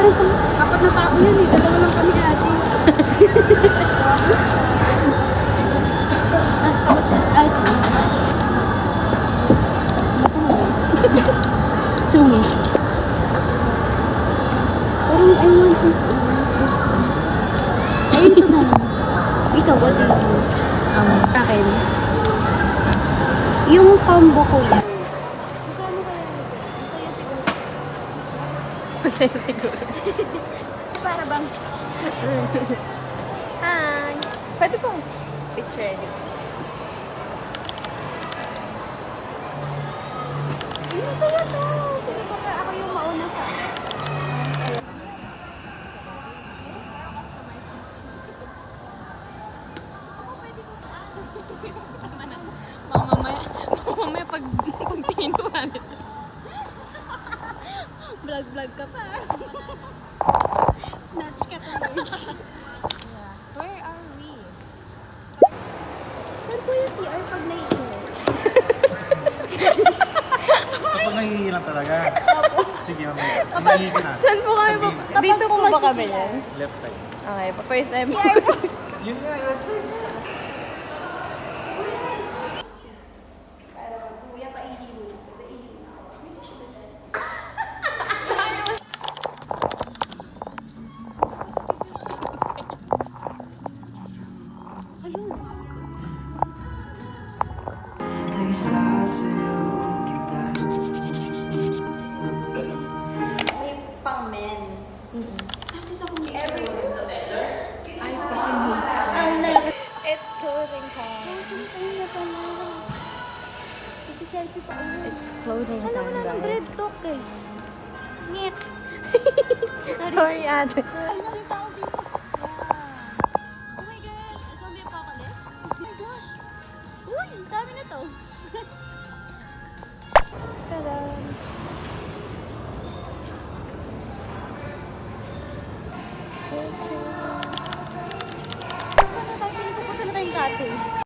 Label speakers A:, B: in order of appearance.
A: rin kami. Apat na tao yun eh. Dalawa lang kami ate. Kamusta? Sige. Sumi. Parang I want this one. Ay, ito na lang. Ikaw, what do you want? Akin. Yung combo ko yan. Magkano kaya ito? Masaya siguro.
B: Masaya siguro.
A: Para bang?
B: Hi! Pwede pong picture dito.
A: Ay, masaya to. Sige po ka, ako yung mauna sa...
B: Mamaya pag tingin ko halos.
A: Vlog ka pa. Snatch ka tuloy.
B: Yeah. Where are we?
A: Saan po yung CR pag naiinit?
C: Kapag nahihilang talaga. Sige, mamaya. Nahihi ka na.
B: Saan po kami?
C: Sabihin
B: Dito po ba kami
A: magsisiyar?
B: yan?
C: na. Left side.
B: Okay, first time po.
A: CR po.
C: Yun nga, left side.
A: Kuya, paihilo. Paihilo na ako. May tissue ba dyan? Ayun. May pang men. Tapos ako may everyone sa seller.
B: I fucking hate
A: Ang nalapit.
B: It's closing time.
A: Kasi tayo na pala. Kasi selfie pa ako.
B: It's closing
A: Alam mo
B: time,
A: na ng
B: guys.
A: bread talk, guys. Ngit.
B: Sorry, ate.
A: Ay, naling tao dito. Yeah. Oh my gosh. Zombie apocalypse? Oh my gosh. Uy, sa amin na to.
B: Tada! Thank you.